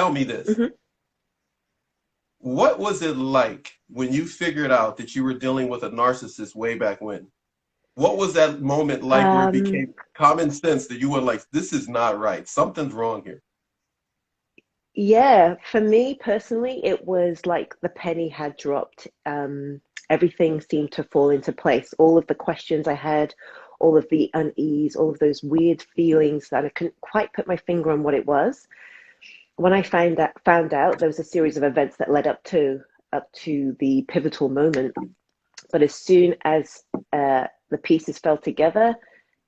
tell me this. Hmm. What was it like when you figured out that you were dealing with a narcissist way back when? What was that moment like where it Um, became common sense that you were like, this is not right. Something's wrong here. yeah, for me personally, it was like the penny had dropped. Everything seemed to fall into place. All of the questions I had, all of the unease, all of those weird feelings that I couldn't quite put my finger on what it was. When I found out there was a series of events that led up to the pivotal moment. But as soon as the pieces fell together,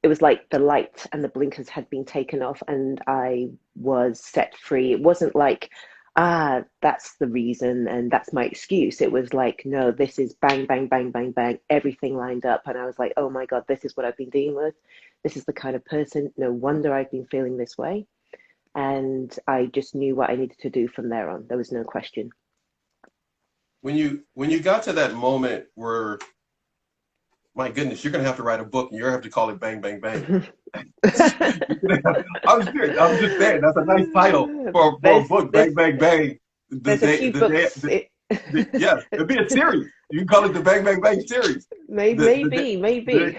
it was like the light and the blinkers had been taken off and I was set free. It wasn't like, that's the reason and that's my excuse. It was like, no, this is bang, bang, bang, bang, bang, everything lined up. And I was like, oh my God, this is what I've been dealing with. This is the kind of person. No wonder I've been feeling this way. And I just knew what I needed to do from there on. There was no question. When you got to that moment where, my goodness, you're gonna have to write a book and you're gonna have to call it Bang Bang Bang. I'm serious. I'm just saying that's a nice title for a there's book. there's Bang Bang Bang. The there's a day few the day books. It, yeah, it'd be a series. You can call it the Bang Bang Bang series. The maybe.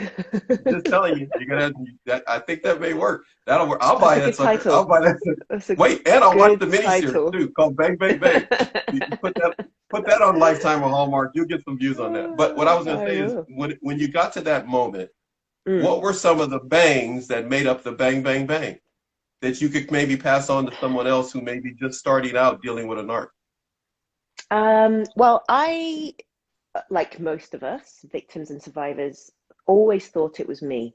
just telling you, you're gonna have that. I think that may work. That'll work. I'll That's buy a that good sucker. I'll title. buy that sucker. That's a Wait, and I'll watch the good miniseries title. too, called Bang Bang Bang. You put that on Lifetime or Hallmark. You'll get some views on that. But what I was gonna I say is, will. when you got to that moment, Mm. what were some of the bangs that made up the Bang Bang Bang that you could maybe pass on to someone else who may be just starting out dealing with a narc? Well, I, like most of us, victims and survivors, always thought it was me.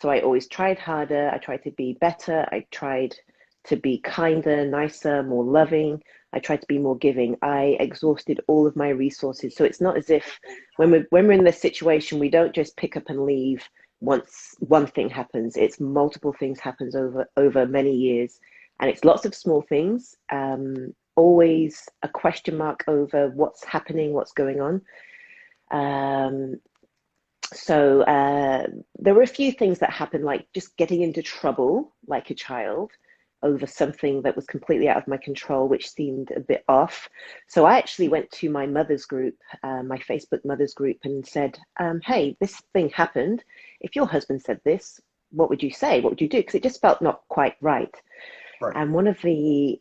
So I always tried harder. I tried to be better. I tried to be kinder, nicer, more loving. I tried to be more giving. I exhausted all of my resources. So it's not as if when we're in this situation, we don't just pick up and leave once one thing happens. It's multiple things happens over many years, and it's lots of small things. Always a question mark over what's happening, what's going on. Um, so there were a few things that happened, like just getting into trouble like a child over something that was completely out of my control, which seemed a bit off. So I actually went to my mother's group, my Facebook mother's group, and said, hey, this thing happened. If your husband said this, what would you say? What would you do? Because it just felt not quite right. Right. And one of the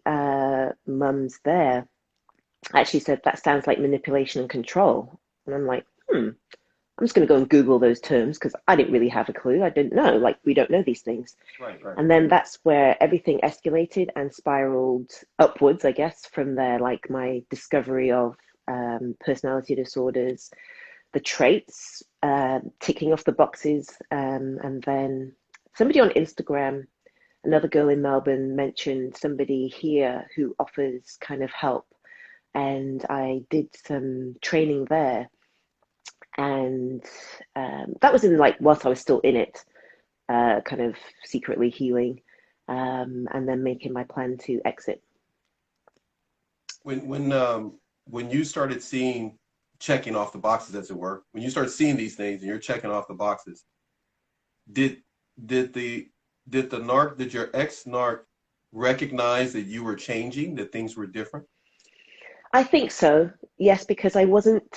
mums there actually said, that sounds like manipulation and control. And I'm like, I'm just going to go and Google those terms because I didn't really have a clue. I didn't know. Like, we don't know these things. Right. Right. And then that's where everything escalated and spiraled upwards, I guess, from there. Like my discovery of personality disorders, the traits, ticking off the boxes. And then somebody on Instagram, another girl in Melbourne, mentioned somebody here who offers kind of help. And I did some training there, and that was in like whilst I was still in it, kind of secretly healing, and then making my plan to exit. When you started seeing, checking off the boxes, as it were, when you start seeing these things and you're checking off the boxes, did did the did your ex narc recognize that you were changing, that things were different? I think so, yes, because I wasn't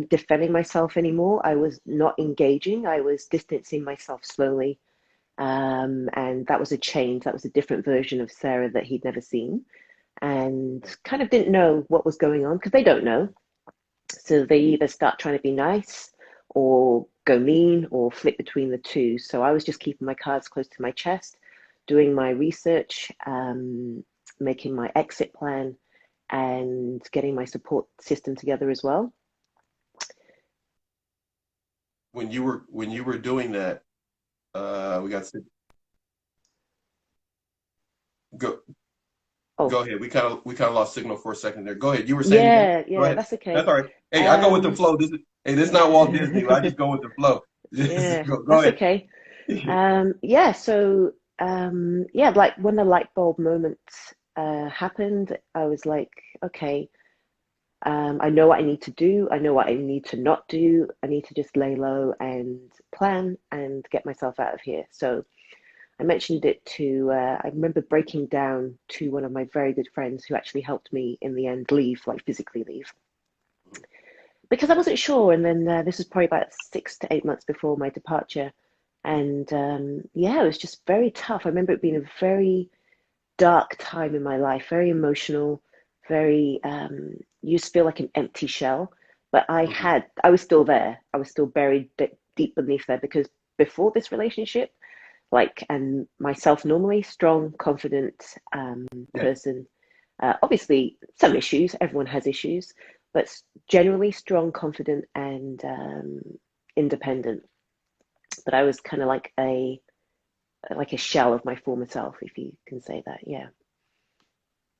defending myself anymore. I was not engaging. I was distancing myself slowly, and that was a change. That was a different version of Sarah that he'd never seen, and kind of didn't know what was going on because they don't know. So they either start trying to be nice or go mean or flip between the two. So I was just keeping my cards close to my chest, doing my research, making my exit plan, and getting my support system together as well. When you were doing that, we got to go. Oh, Go ahead. We kind of lost signal for a second there. Go ahead. You were saying again. yeah, Go yeah, aheid. that's okay. That's all right. Hey, I go with the Um, flow. This is not Walt Disney. I just go with the flow. yeah, Go that's ahead. okay. Yeah, so yeah, like when the light bulb moment happened, I was like, okay, I know what I need to do. I know what I need to not do. I need to just lay low and plan and get myself out of here. So I mentioned it to, I remember breaking down to one of my very good friends who actually helped me in the end leave, like physically leave, because I wasn't sure. And then this was probably about 6 to 8 months before my departure. And yeah, it was just very tough. I remember it being a very dark time in my life, very emotional, very, you just feel like an empty shell. But Mm-hmm. I was still there. I was still buried deep beneath there because before this relationship, like, and myself normally strong, confident Yeah. person. Obviously, some issues. Everyone has issues, but generally strong, confident, and independent. But I was kind of like a shell of my former self, if you can say that. Yeah.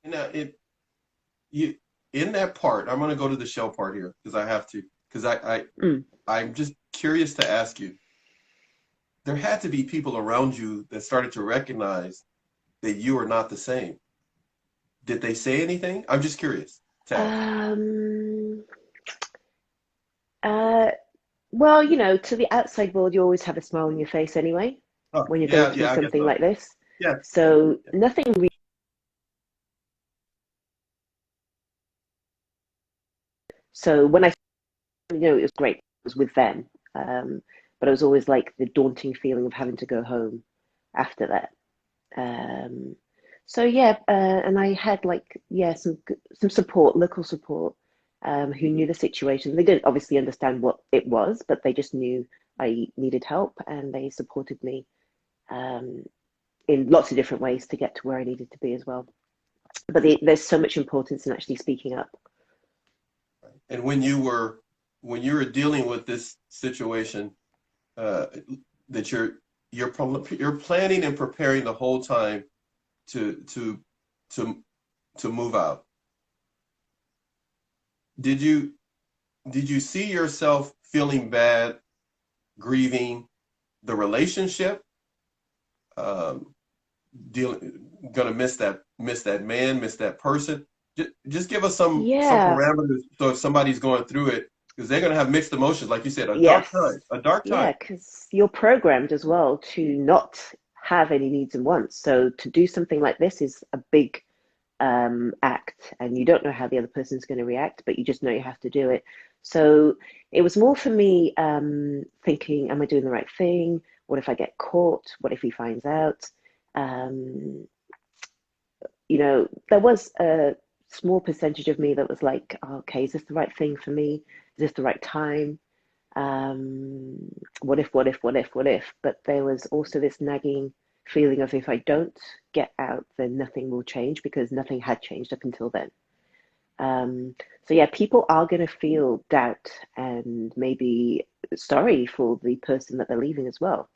And you in that part, I'm going to go to the shell part here because I have to, because Mm. I'm just curious to ask you. There had to be people around you that started to recognize that you are not the same. Did they say anything? I'm just curious to ask. Um, uh, well, to the outside world, you always have a smile on your face anyway Oh, when you're going yeah, through yeah, I guess something so. like this. Yeah, yeah, So yeah. nothing really. So when it was great. It was with them, but it was always like the daunting feeling of having to go home after that. Um, so yeah, and I had like some support, local support, who knew the situation. They didn't obviously understand what it was, but they just knew I needed help, and they supported me um, in lots of different ways to get to where I needed to be as well. But there's so much importance in actually speaking up. And when you were dealing with this situation, uh, that you're planning and preparing the whole time to to to to move out. Did you did you see yourself feeling bad, grieving the relationship, um, dealing, gonna miss that man, miss that person? Just give us some Yeah. parameters so if somebody's going through it, because they're gonna have mixed emotions, like you said, Yes. a dark Yeah, time. because you're programmed as well to not have any needs and wants. So to do something like this is a big act, and you don't know how the other person's going to react, but you just know you have to do it. So it was more for me thinking, am I doing the right thing? What if I get caught? What if he finds out? Um, there was a small percentage of me that was like, oh, okay, is this the right thing for me? Is this the right time? um, what if? But there was also this nagging feeling of if I don't get out, then nothing will change because nothing had changed up until then. Um, so yeah, people are going to feel doubt and maybe sorry for the person that they're leaving as well.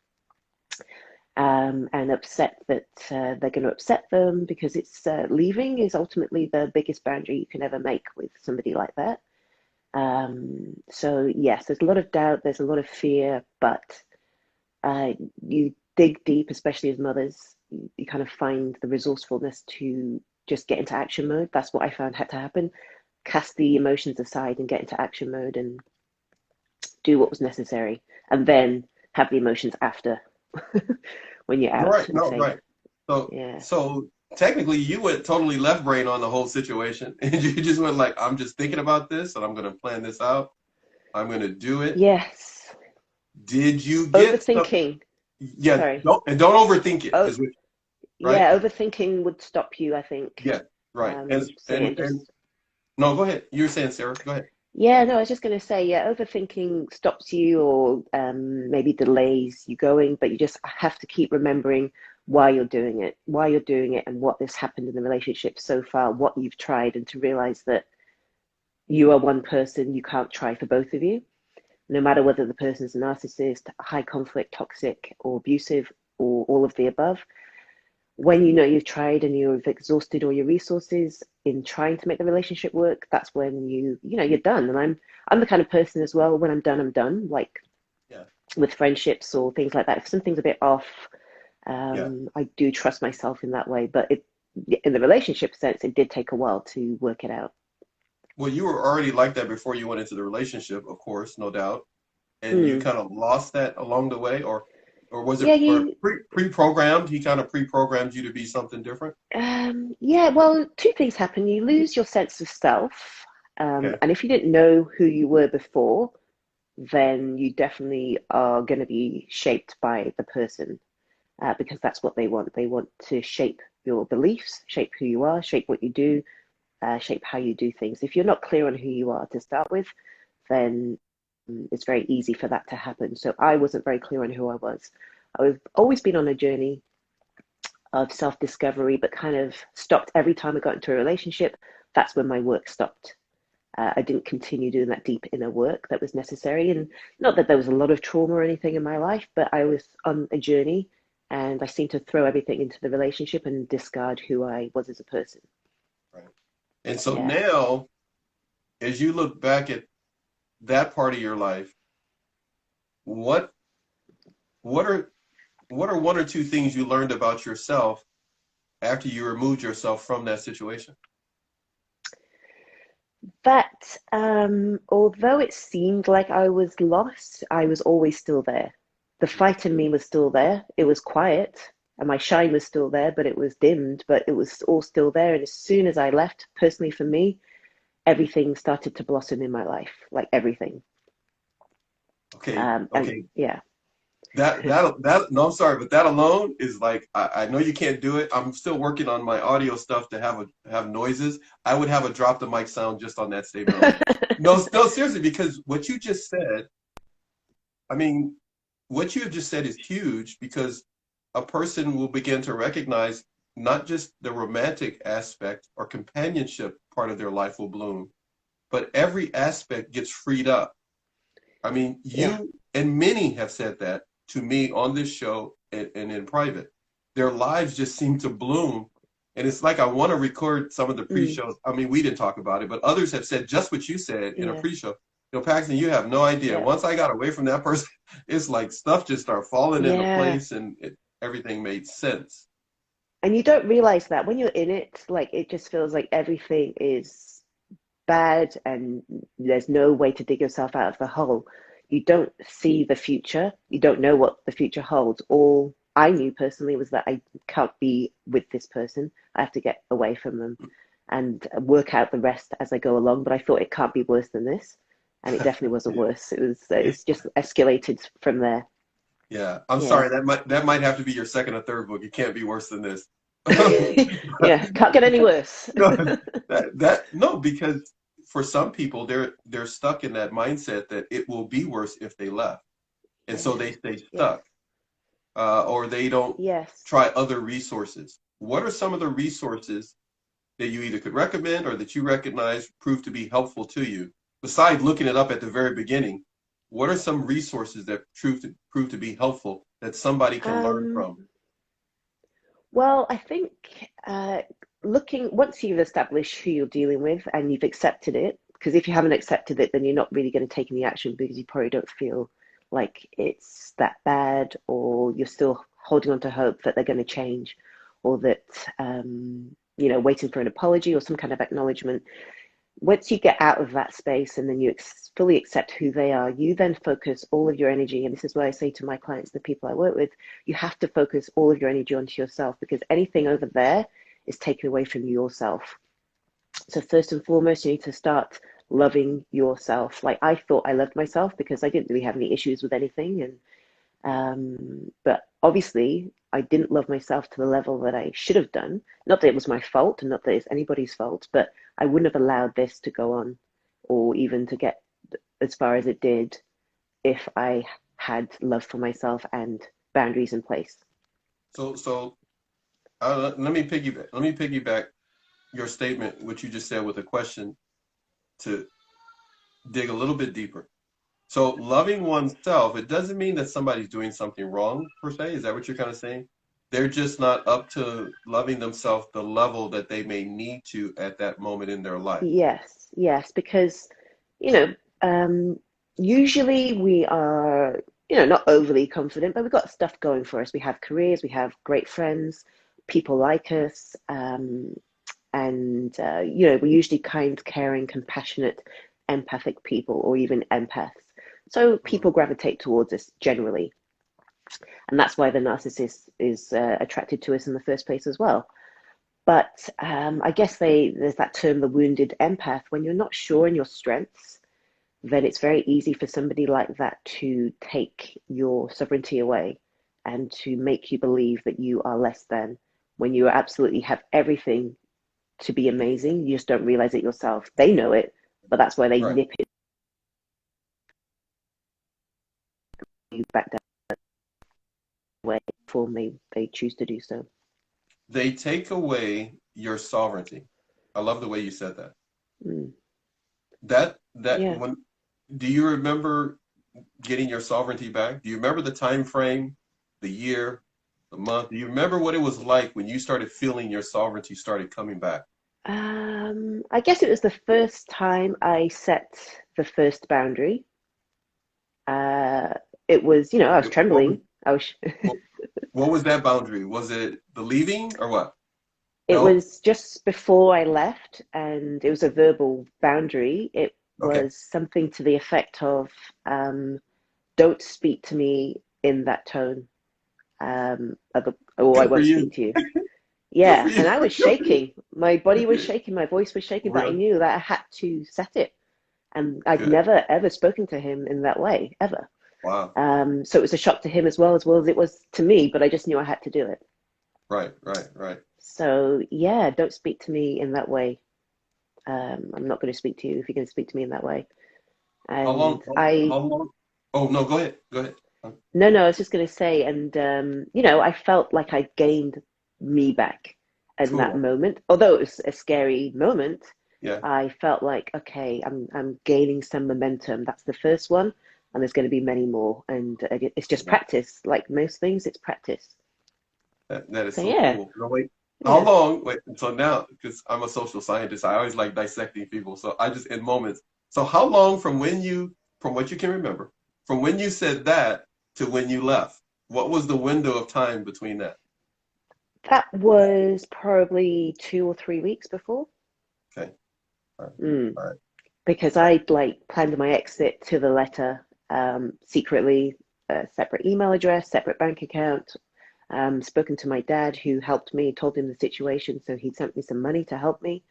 And upset that they're going to upset them because it's leaving is ultimately the biggest boundary you can ever make with somebody like that. So yes, there's a lot of doubt, there's a lot of fear, but you dig deep, especially as mothers, you kind of find the resourcefulness to just get into action mode. That's what I found had to happen. Cast the emotions aside and get into action mode and do what was necessary, and then have the emotions after when you're out Right, and no, safe. right. So Yeah. so technically you went totally left brain on the whole situation and you just went like, I'm just thinking about this and I'm gonna plan this out. I'm gonna do it. Yes. Did you get some? Overthinking. Yeah, Sorry. don't overthink it, Oh, is what, right? yeah. Overthinking would stop you, I think. Yeah, right. So yeah, And just no, go ahead. You were saying, Sarah, go ahead. yeah, no, I was just going to say, yeah, overthinking stops you or maybe delays you going, but you just have to keep remembering why you're doing it, and what has happened in the relationship so far, what you've tried, and to realize that you are one person, you can't try for both of you, no matter whether the person's a narcissist, high conflict, toxic, or abusive, or all of the above. When you know you've tried and you've exhausted all your resources in trying to make the relationship work, that's when you're done. And I'm the kind of person as well, when I'm done, I'm done. Like Yeah, with friendships or things like that, if something's a bit off, yeah. I do trust myself in that way. But in the relationship sense, it did take a while to work it out. Well, you were already like that before you went into the relationship, of course, no doubt. And you Mm. kind of lost that along the way, or or was it Yeah, or you pre-programmed? He kind of pre-programmed you to be something different. yeah, well, two things happen. You lose your sense of self, Okay, and if you didn't know who you were before, then you definitely are going to be shaped by the person, because that's what they want. They want to shape your beliefs, shape who you are, shape what you do, shape how you do things. If you're not clear on who you are to start with, then it's very easy for that to happen. So I wasn't very clear on who I was. I've always been on a journey of self-discovery, but kind of stopped every time I got into a relationship. That's when my work stopped. I didn't continue doing that deep inner work that was necessary. And not that there was a lot of trauma or anything in my life, but I was on a journey and I seemed to throw everything into the relationship and discard who I was as a person. right. And so Yeah. now, as you look back at that part of your life, what what are what are one or two things you learned about yourself after you removed yourself from that situation? That, although it seemed like I was lost, I was always still there. The fight in me was still there. It was quiet and my shine was still there, but it was dimmed, but it was all still there. And as soon as I left, personally for me, everything started to blossom in my life, like everything. Okay, And okay. yeah, That no, I'm sorry, but that alone is like I know you can't do it. I'm still working on my audio stuff to have noises. I would have a drop the mic sound just on that statement alone. No, no, seriously, because what you just said, I mean, what you have just said is huge because a person will begin to recognize not just the romantic aspect or companionship part of their life will bloom, but every aspect gets freed up. I mean, yeah, you and many have said that to me on this show and in private. Their lives just seem to bloom. And it's like I want to record some of the mm, pre-shows. I mean, we didn't talk about it, but others have said just what you said in a yeah, pre-show. Paxton, you have no idea. yeah, Once I got away from that person, it's like stuff just started falling into yeah. place and everything made sense. And you don't realize that when you're in it, like it just feels like everything is bad and there's no way to dig yourself out of the hole. You don't see the future. You don't know what the future holds. All I knew personally was that I can't be with this person. I have to get away from them and work out the rest as I go along. But I thought it can't be worse than this. And it definitely wasn't Yeah. worse. It's just escalated from there. Yeah. I'm Yeah. sorry, that might have to be your second or third book. It can't be worse than this. Yeah. Can't get any worse. No, no, because for some people they're stuck in that mindset that it will be worse if they left, and so Yes. they stay Yes. stuck, or they don't Yes. try other resources. What are some of the resources that you either could recommend or that you recognize prove to be helpful to you? Besides looking it up at the very beginning, what are some resources that prove to be helpful that somebody can learn Um, from? well, I think looking once you've established who you're dealing with and you've accepted it, because if you haven't accepted it, then you're not really going to take any action because you probably don't feel like it's that bad, or you're still holding on to hope that they're going to change, or that waiting for an apology or some kind of acknowledgement. Once you get out of that space and then you fully accept who they are, you then focus all of your energy. And this is what I say to my clients, the people I work with, you have to focus all of your energy onto yourself, because anything over there is taken away from yourself. So first and foremost, you need to start loving yourself. Like I thought I loved myself because I didn't really have any issues with anything. But obviously, I didn't love myself to the level that I should have done. Not that it was my fault, and not that it's anybody's fault, but I wouldn't have allowed this to go on, or even to get as far as it did, if I had love for myself and boundaries in place. So let me piggyback your statement, what you just said, with a question to dig a little bit deeper. So loving oneself, it doesn't mean that somebody's doing something wrong per se. Is that what you're kind of saying? They're just not up to loving themselves the level that they may need to at that moment in their life. Yes, yes, because, you know, usually we are, not overly confident, but we've got stuff going for us. We have careers, we have great friends, people like us, and we're usually kind, caring, compassionate, empathic people, or even empaths. So Mhm. people gravitate towards us generally. And that's why the narcissist is attracted to us in the first place as well. But I guess there's that term, the wounded empath. When you're not sure in your strengths, then it's very easy for somebody like that to take your sovereignty away and to make you believe that you are less than, when you absolutely have everything to be amazing. You just don't realize it yourself. They know it, but that's why they Right. nip it back down way before they choose to do so. They take away your sovereignty. I love the way you said that. Mm. That Yeah. when do you remember getting your sovereignty back? Do you remember the time frame, the year, the month? Do you remember what it was like when you started feeling your sovereignty started coming back? I guess it was the first time I set the first boundary. Uh, it was, I was What was trembling. I was. what, what was that boundary? Was it the leaving or what? It No? was just before I left, and it was a verbal boundary. It Okay. was something to the effect of, "Don't speak to me in that tone, or I Good for won't speak you. to you." Good for Yeah, and you. I was shaking. My body was shaking. My voice was shaking, but I Really? knew that I had to set it. And I'd Good. never ever spoken to him in that way ever. Wow. So it was a shock to him as well as it was to me. But I just knew I had to do it. Right, right, right. So yeah, don't speak to me in that way. I'm not going to speak to you if you're going to speak to me in that way. How And long? How long? Oh no, go ahead. Go ahead. no, I was just going to say, and I felt like I gained me back in that Cool. moment. Although it was a scary moment, Yeah. I felt like, okay, I'm gaining some momentum. That's the first one, and there's going to be many more. And it's just Yeah. practice. Like most things, it's practice. That is So so yeah, cool. No, wait. How yeah. long? Wait. So now, because I'm a social scientist, I always like dissecting people. So I just in moments. So how long from what you can remember, from when you said that to when you left? What was the window of time between that? That was probably 2 or 3 weeks before. Okay. All right. Mm. All right. Because I'd like planned my exit to the letter, secretly, a separate email address, separate bank account, spoken to my dad who helped me, told him the situation. So he sent me some money to help me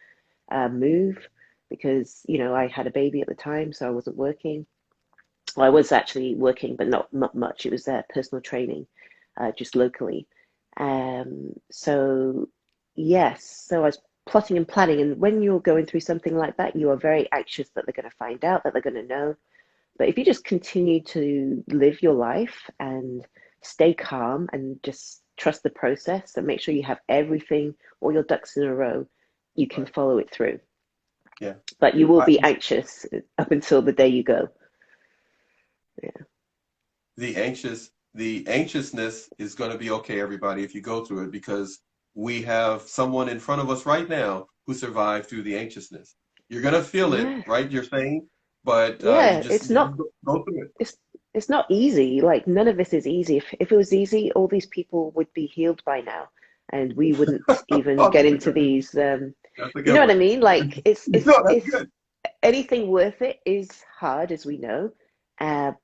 move because, I had a baby at the time, so I wasn't working. Well, I was actually working, but not much. It was personal training, just locally. So yes, so I was plotting and planning. And when you're going through something like that, you are very anxious that they're going to find out, that they're going to know. But if you just continue to live your life and stay calm and just trust the process and make sure you have everything, all your ducks in a row, you can Right. follow it through. Yeah. But you will I, be anxious up until the day you go. Yeah. the anxiousness is going to be okay, everybody, if you go through it, because we have someone in front of us right now who survived through the anxiousness. You're going to feel it, Yeah. right? You're saying, but Yeah. It's you not just go through it. it's it's not easy. Like none of this is easy. If it was easy, all these people would be healed by now, and we wouldn't even Oh, get that's a into good one. these. That's a You good know what I one. mean? Like No, that's it's good. anything worth it is hard, as we know,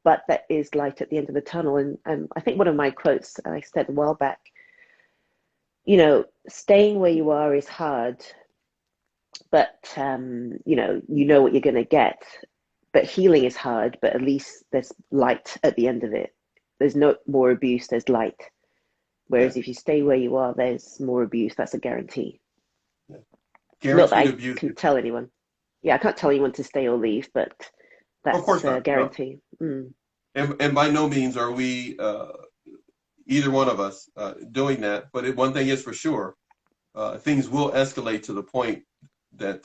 but that is light at the end of the tunnel. And I think one of my quotes I said a while back, staying where you are is hard, but you know what you're going to get. But healing is hard, but at least there's light at the end of it. There's no more abuse, there's light. Yeah, Whereas if you stay where you are, there's more abuse. That's a guarantee. yeah. Not that Guaranteed I abuse. can tell anyone. Yeah, I can't tell anyone to stay or leave, but Of that's course a not. No. guarantee. Mm. And by no means are we either one of us doing that. But one thing is for sure, things will escalate to the point that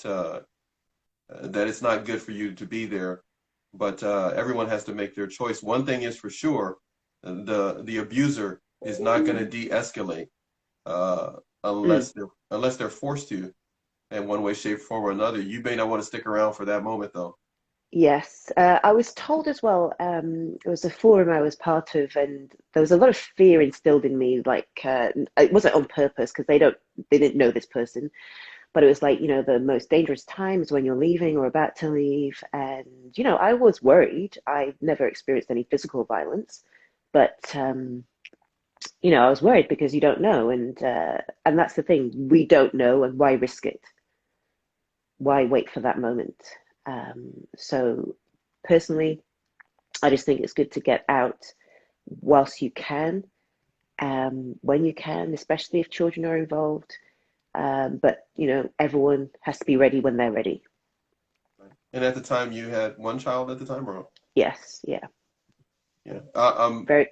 that it's not good for you to be there. But everyone has to make their choice. One thing is for sure, the abuser is not going to de-escalate uh, Mm. unless they're forced to in one way, shape, form, or another. You may not want to stick around for that moment, though. Yes, I was told as well. It was a forum I was part of, and there was a lot of fear instilled in me. Like it wasn't on purpose because they didn't know this person, but it was like the most dangerous times when you're leaving or about to leave, and I was worried. I never experienced any physical violence, but I was worried because you don't know, and that's the thing. We don't know, and why risk it? Why wait for that moment? So personally, I just think it's good to get out whilst you can, when you can, especially if children are involved. But everyone has to be ready when they're ready. And at the time, you had one child at the time, or Yes, yeah, yeah. very.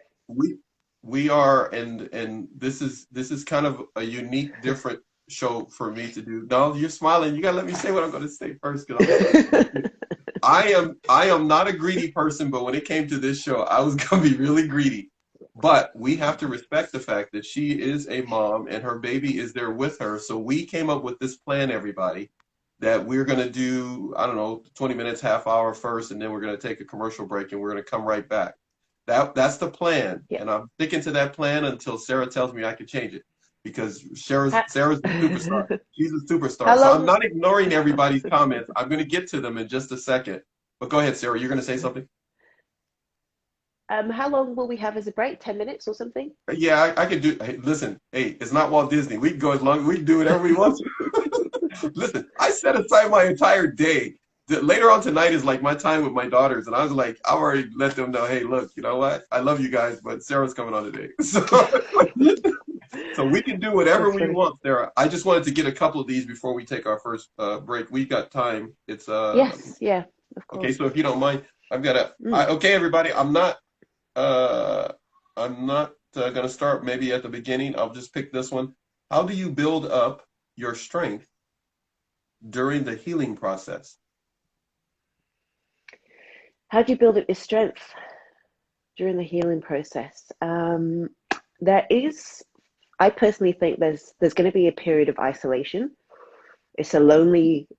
We are, and this is kind of a unique, different show for me to do. No, you're smiling. You gotta let me say what I'm going to say first, because I am not a greedy person, but when it came to this show, I was going to be really greedy. But we have to respect the fact that she is a mom and her baby is there with her. So we came up with this plan, everybody, that we're going to do, I don't know, 20 minutes, half hour first, and then we're going to take a commercial break and we're going to come right back. That's the plan. Yeah. And I'm sticking to that plan until Sarah tells me I can change it. Because Sarah's a superstar. She's a superstar. So I'm not ignoring everybody's comments. I'm going to get to them in just a second. But go ahead, Sarah. You're going to say something? How long will we have as a break? 10 minutes or something? Yeah, I could do. Hey, listen, hey, it's not Walt Disney. We can go as long as we can do whatever we want to. Listen, I set aside my entire day. Later on tonight is like my time with my daughters, and I was like, I already let them know, hey, look, you know what? I love you guys, but Sarah's coming on today. So we can do whatever we want, Sarah. I just wanted to get a couple of these before we take our first break. We've got time. It's yes, yeah, of course. Okay, so if you don't mind, I've got a. Okay, everybody, I'm not going to start maybe at the beginning. I'll just pick this one. How do you build up your strength during the healing process? How do you build up your strength during the healing process? I personally think there's going to be a period of isolation. It's a lonely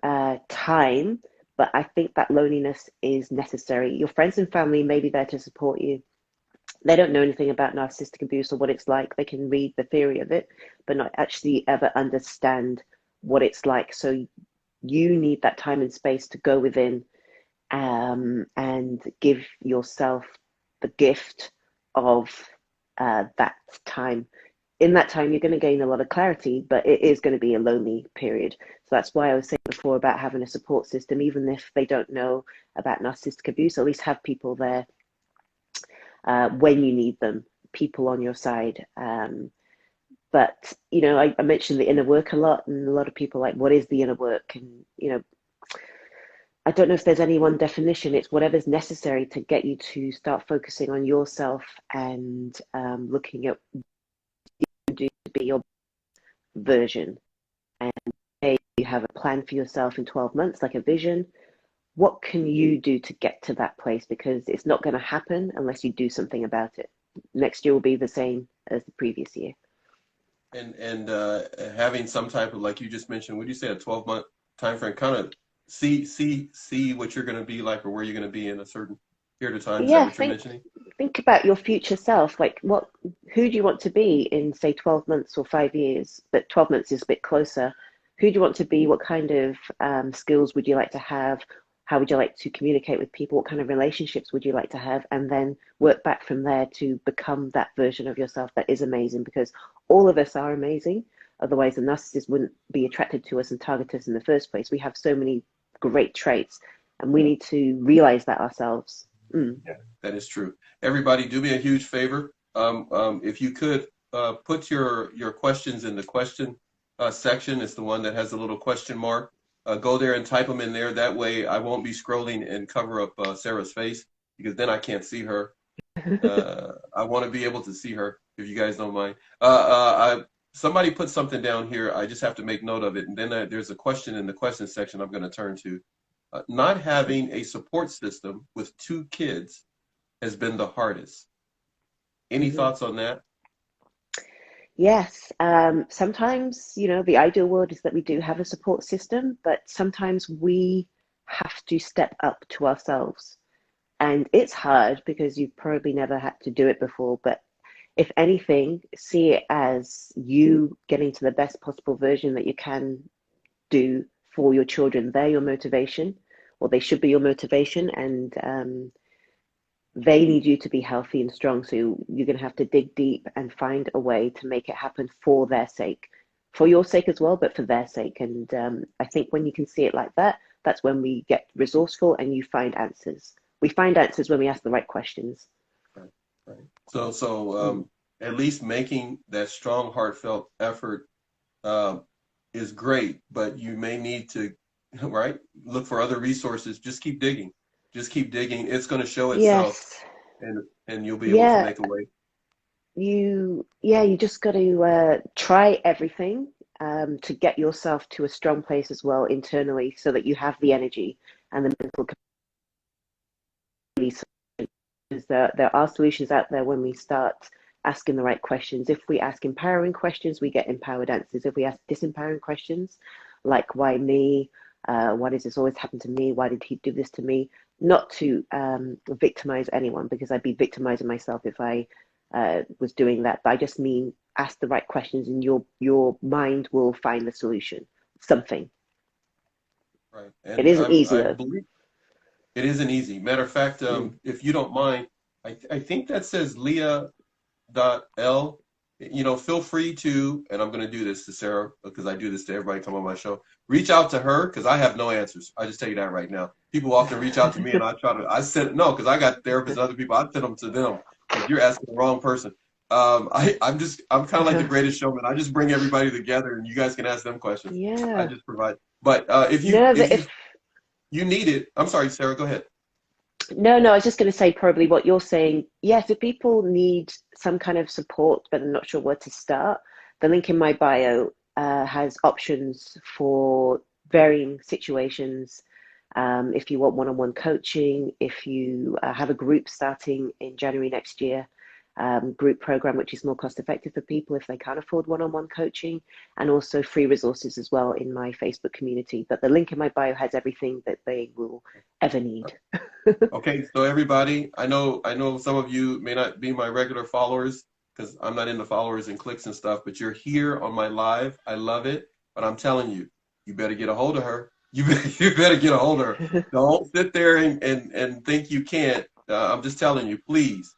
time, but I think that loneliness is necessary. Your friends and family may be there to support you. They don't know anything about narcissistic abuse or what it's like. They can read the theory of it, but not actually ever understand what it's like. So you need that time and space to go within and give yourself the gift of that time. In that time, you're going to gain a lot of clarity, but it is going to be a lonely period. So that's why I was saying before about having a support system, even if they don't know about narcissistic abuse, at least have people there when you need them, people on your side. But, I mentioned the inner work a lot, and a lot of people are like, what is the inner work? And, I don't know if there's any one definition. It's whatever's necessary to get you to start focusing on yourself and looking at what you do to be your version. And say you have a plan for yourself in 12 months, like a vision. What can you do to get to that place? Because it's not going to happen unless you do something about it. Next year will be the same as the previous year. And having some type of, like you just mentioned, would you say a 12-month time frame, kind of see what you're going to be like or where you're going to be in a certain period of time? Is that what you're mentioning? Think about your future self. Like, who do you want to be in, say, 12 months or 5 years? But 12 months is a bit closer. Who do you want to be? What kind of skills would you like to have? How would you like to communicate with people? What kind of relationships would you like to have? And then work back from there to become that version of yourself that is amazing, because all of us are amazing. Otherwise, the narcissist wouldn't be attracted to us and target us in the first place. We have so many great traits, and we need to realize that ourselves. Yeah, that is true. Everybody, do me a huge favor. If you could put your questions in the question section. It's the one that has a little question mark. Go there and type them in there. That way I won't be scrolling and cover up Sarah's face, because then I can't see her. I want to be able to see her, if you guys don't mind. Somebody put something down here. I just have to make note of it. And then there's a question in the question section I'm going to turn to. Not having a support system with 2 kids has been the hardest. Any thoughts on that? Yes. Sometimes, the ideal world is that we do have a support system, but sometimes we have to step up to ourselves. And it's hard because you've probably never had to do it before. But if anything, see it as you getting to the best possible version that you can do for your children. They're your motivation, or they should be your motivation. And they need you to be healthy and strong. So you're going to have to dig deep and find a way to make it happen for their sake, for your sake as well, but for their sake. And I think when you can see it like that, that's when we get resourceful and you find answers. We find answers when we ask the right questions. Right, right. So at least making that strong, heartfelt effort is great, but you may need to, right, look for other resources. Just keep digging. Just keep digging. It's going to show itself, Yes. and you'll be able to make a way. You just got to try everything to get yourself to a strong place as well internally, so that you have the energy and the mental capacity. There are solutions out there when we start asking the right questions. If we ask empowering questions, we get empowered answers. If we ask disempowering questions, like why me? Why does this always happen to me? Why did he do this to me? Not to victimize anyone, because I'd be victimizing myself if I was doing that. But I just mean ask the right questions, and your mind will find the solution. Something. Right. And It isn't easy I though. believe it isn't easy. Matter of fact, if you don't mind, I think that says Leah.L. Feel free to, and I'm going to do this to Sarah because I do this to everybody come on my show. Reach out to her because I have no answers. I just tell you that right now. People often reach out to me and no, because I got therapists and other people. I send them to them because you're asking the wrong person. I'm kind of like the greatest showman. I just bring everybody together and you guys can ask them questions. I Yeah. just provide. But if you need it, I'm sorry, Sarah, go ahead. No, I was just going to say probably what you're saying. Yes, if people need some kind of support, but I'm not sure where to start, the link in my bio has options for varying situations. If you want one-on-one coaching, if you have a group starting in January next year, group program, which is more cost effective for people if they can't afford one-on-one coaching, and also free resources as well in my Facebook community. But the link in my bio has everything that they will ever need. Okay, so everybody, I know some of you may not be my regular followers because I'm not into followers and clicks and stuff, but you're here on my live. I love it, but I'm telling you, you better get a hold of her. You better get a hold of her. Don't sit there and think you can't. I'm just telling you, please.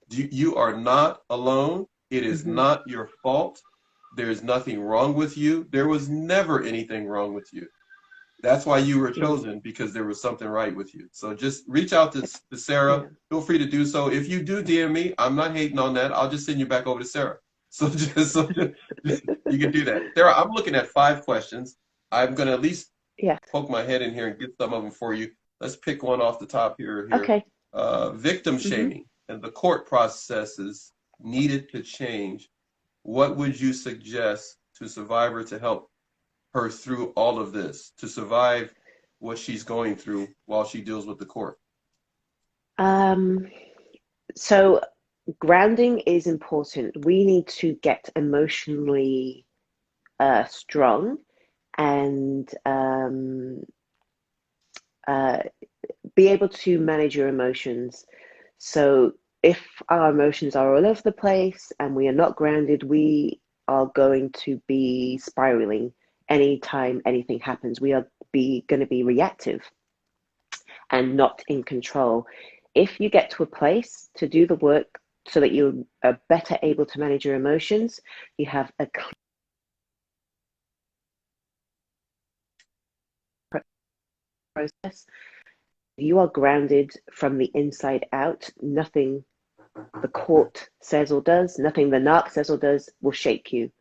You are not alone. It is not your fault. There is nothing wrong with you. There was never anything wrong with you. That's why you were chosen, because there was something right with you. So just reach out to Sarah. Yeah. Feel free to do so. If you do DM me, I'm not hating on that. I'll just send you back over to Sarah. So you can do that. Sarah, I'm looking at 5 questions. I'm going to at least poke my head in here and get some of them for you. Let's pick one off the top here. Okay. Victim shaming and the court processes needed to change. What would you suggest to survivor to help her through all of this, to survive what she's going through while she deals with the court? So grounding is important. We need to get emotionally strong and be able to manage your emotions. So if our emotions are all over the place and we are not grounded, we are going to be spiraling anytime anything happens. We are going to be reactive and not in control. If you get to a place to do the work so that you are better able to manage your emotions, you have a clear process. You are grounded from the inside out. Nothing the court says or does, nothing the narc says or does will shake you.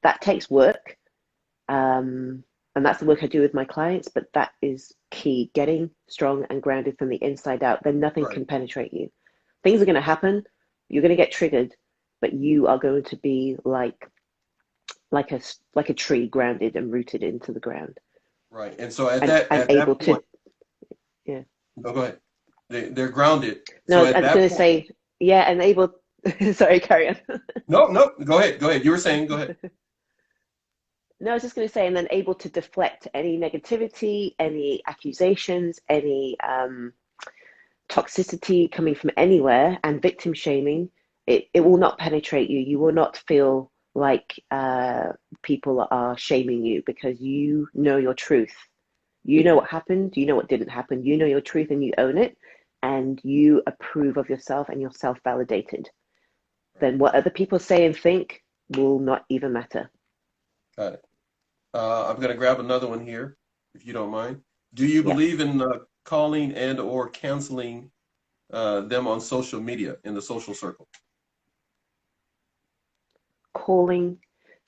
That takes work. And that's the work I do with my clients, but that is key, getting strong and grounded from the inside out. Then nothing can penetrate you. Things are going to happen. You're going to get triggered, but you are going to be like a tree, grounded and rooted into the ground. Right. And so at that point, yeah. No, go ahead. They're grounded. No, so I was going to say, yeah, and able. Sorry, carry on. No, go ahead. You were saying, go ahead. No, I was just going to say, and then able to deflect any negativity, any accusations, any toxicity coming from anywhere, and victim shaming. It will not penetrate you. You will not feel like people are shaming you, because you know your truth. You know what happened. You know what didn't happen. You know your truth and you own it. and you approve of yourself and you're self-validated, then what other people say and think will not even matter. Got it. I'm going to grab another one here, if you don't mind. Do you Yeah. believe in calling and or canceling them on social media, in the social circle? Calling.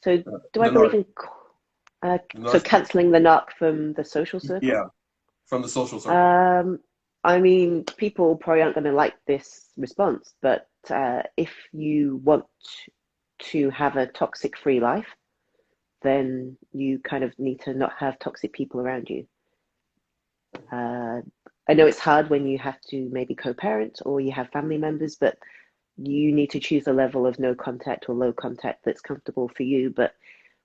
So do I The believe narc, in the so narcissist. canceling the narc from the social circle? Yeah, from the social circle. I mean, people probably aren't going to like this response, but if you want to have a toxic-free life, then you kind of need to not have toxic people around you. I know it's hard when you have to maybe co-parent or you have family members, but you need to choose a level of no contact or low contact that's comfortable for you. But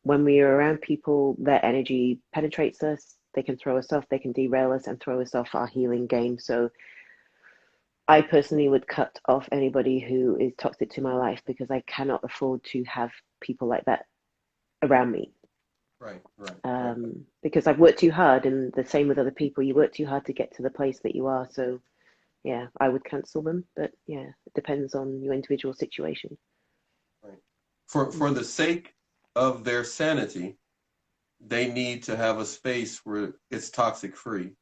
when we are around people, their energy penetrates us. They can throw us off, they can derail us and throw us off our healing game. So I personally would cut off anybody who is toxic to my life because I cannot afford to have people like that around me. Right. Because I've worked too hard, and the same with other people. You work too hard to get to the place that you are. So yeah, I would cancel them. But yeah, it depends on your individual situation. Right. For the sake of their sanity, they need to have a space where it's toxic free.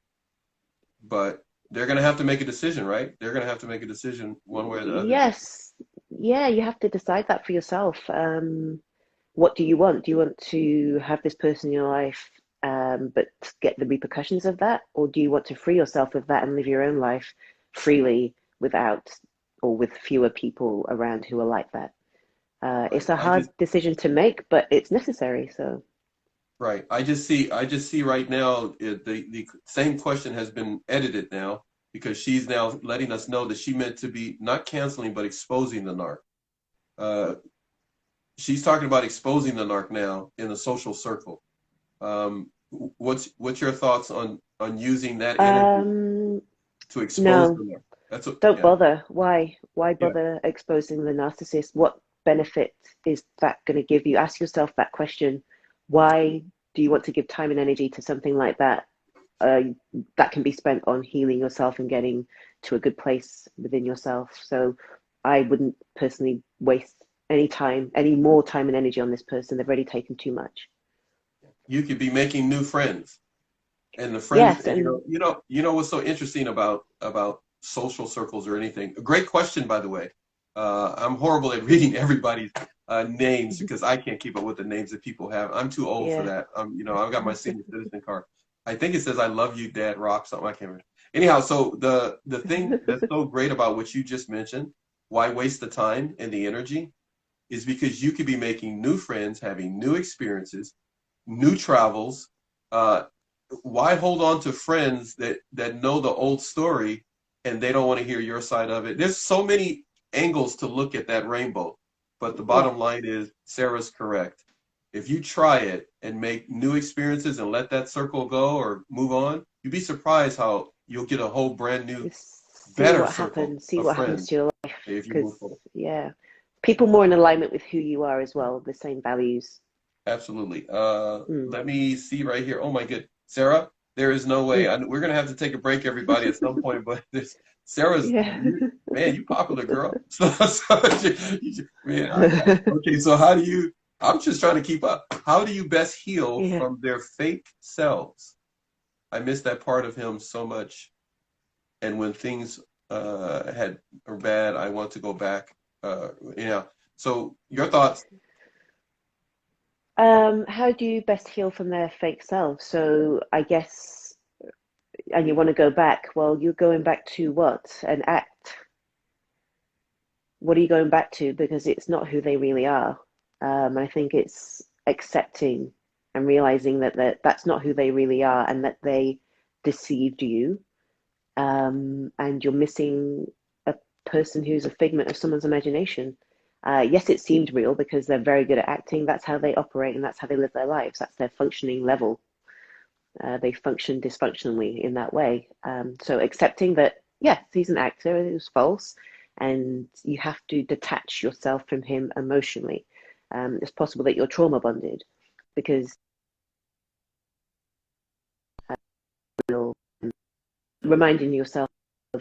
But they're going to have to make a decision, right? They're going to have to make a decision one way or the other. Yes, yeah, you have to decide that for yourself. What do you want? Do you want to have this person in your life, but get the repercussions of that? Or do you want to free yourself of that and live your own life freely without or with fewer people around who are like that? Right. It's a hard decision to make, but it's necessary. So, Right. I just see right now the same question has been edited now because she's now letting us know that she meant to be not canceling but exposing the narc. Uh, she's talking about exposing the narc now in the social circle. What's your thoughts on using that energy to expose no, the narc? That's what, don't yeah, bother. Why? Why yeah. bother exposing the narcissist? What benefit is that going to give you? Ask yourself that question. Why do you want to give time and energy to something like that? Uh, that can be spent on healing yourself and getting to a good place within yourself. So I wouldn't personally waste any more time and energy on this person. They've already taken too much. You could be making new friends, and the friends, Yes, and and you know what's so interesting about social circles or anything. A great question, by the way. I'm horrible at reading everybody's names because I can't keep up with the names that people have. I'm too old for yeah. that. I've got my senior citizen card. I think it says "I love you, Dad." Rock something. I can't remember. Anyhow, so the thing that's so great about what you just mentioned, why waste the time and the energy, is because you could be making new friends, having new experiences, new travels. Uh, why hold on to friends that know the old story and they don't want to hear your side of it? There's so many angles to look at that rainbow, but the Yeah. bottom line is Sarah's correct. If you try it and make new experiences and let that circle go or move on, you'd be surprised how you'll get a whole brand new, See better what circle happens. See of what happens friends to your life. if you Because move forward. yeah, people more in alignment with who you are as well, the same values. Absolutely. Mm. Let me see right here. Oh my good, Sarah. There is no way. Mm. We're gonna have to take a break, everybody, at some point. But this Sarah's, Yeah. man, you popular girl. Man, okay. So how do you? I'm just trying to keep up. How do you best heal Yeah. from their fake selves? I miss that part of him so much. And when things had are bad, I want to go back. So your thoughts? How do you best heal from their fake self? So I guess, and you want to go back. Well, you're going back to what? An act. What are you going back to? Because it's not who they really are. I think it's accepting and realizing that that's not who they really are, and that they deceived you, and you're missing a person who's a figment of someone's imagination. Yes, it seemed real because they're very good at acting. That's how they operate and that's how they live their lives. That's their functioning level. They function dysfunctionally in that way. So accepting that, yes, he's an actor, it was false, and you have to detach yourself from him emotionally. It's possible that you're trauma bonded because you're reminding yourself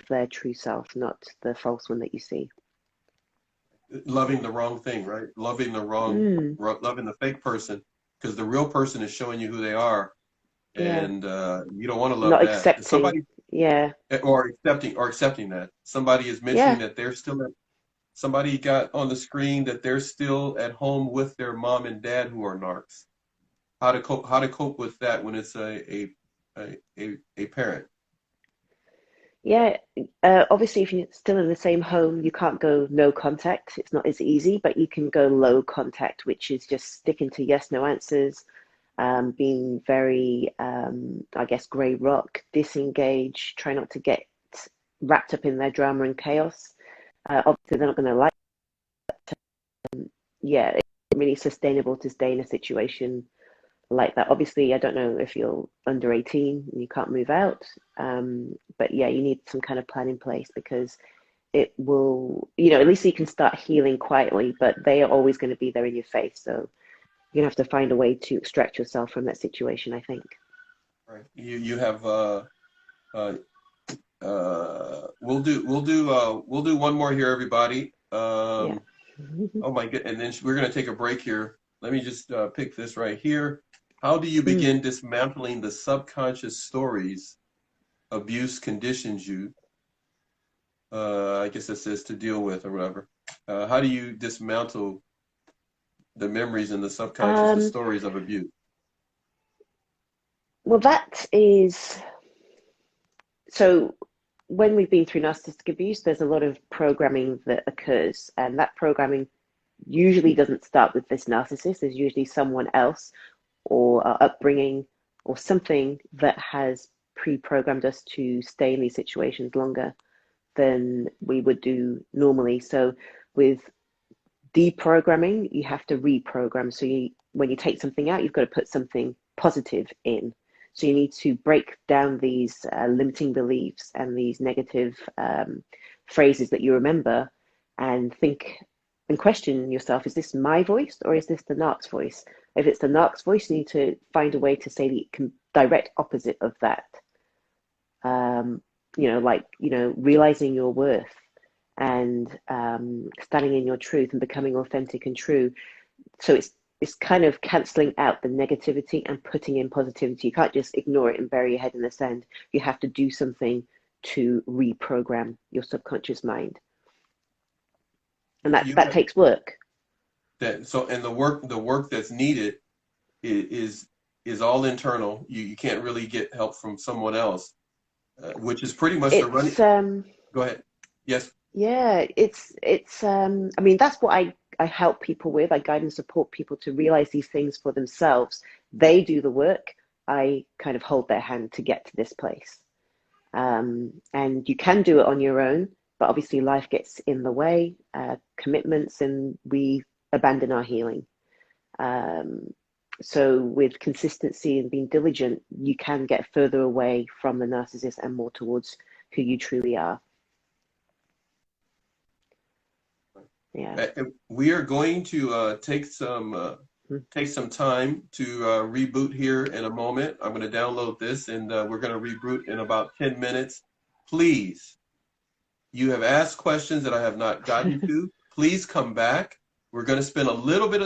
their true self, not the false one that you see. Loving the wrong thing, right? Loving the loving the fake person, because the real person is showing you who they are, Yeah. and you don't want to love Not that. accepting. Yeah. Or accepting that somebody is mentioning Yeah. that they're still at, somebody got on the screen that they're still at home with their mom and dad who are narcs. How to cope with that when it's a parent. Yeah. Obviously, if you're still in the same home, you can't go no contact. It's not as easy, but you can go low contact, which is just sticking to yes, no answers, being very, I guess, grey rock, disengage, try not to get wrapped up in their drama and chaos. Obviously, they're not going to like it. Yeah, it's really sustainable to stay in a situation like that. Obviously, I don't know if you're under 18 and you can't move out, but yeah, you need some kind of plan in place, because it will, at least you can start healing quietly, but they are always going to be there in your face. So you're going to have to find a way to extract yourself from that situation, I think. Right. You have we'll do one more here, everybody. Yeah. Oh my god! And then we're going to take a break here. Let me just pick this right here. How do you begin dismantling the subconscious stories abuse conditions you? I guess it says to deal with or whatever. How do you dismantle the memories and the subconscious, the stories of abuse? Well, that is, so when we've been through narcissistic abuse, there's a lot of programming that occurs, and that programming usually doesn't start with this narcissist. There's usually someone else or our upbringing or something that has pre-programmed us to stay in these situations longer than we would do normally. So with deprogramming, you have to reprogram. So when you take something out, you've got to put something positive in. So you need to break down these limiting beliefs and these negative phrases that you remember, and think and question yourself, is this my voice or is this the narc's voice? If it's the narc's voice, you need to find a way to say the direct opposite of that. Realizing your worth and standing in your truth and becoming authentic and true. So it's kind of cancelling out the negativity and putting in positivity. You can't just ignore it and bury your head in the sand. You have to do something to reprogram your subconscious mind, and that takes work. And the work that's needed is all internal. You can't really get help from someone else, which is pretty much the running. Go ahead. Yes. Yeah, it's I mean, that's what I help people with. I guide and support people to realize these things for themselves. They do the work. I kind of hold their hand to get to this place. And you can do it on your own, but obviously life gets in the way, commitments, and we abandon our healing. So with consistency and being diligent, you can get further away from the narcissist and more towards who you truly are. Yeah. We are going to take some time to reboot here in a moment. I'm going to download this, and we're going to reboot in about 10 minutes. Please, you have asked questions that I have not gotten to. Please come back. We're going to spend a little bit of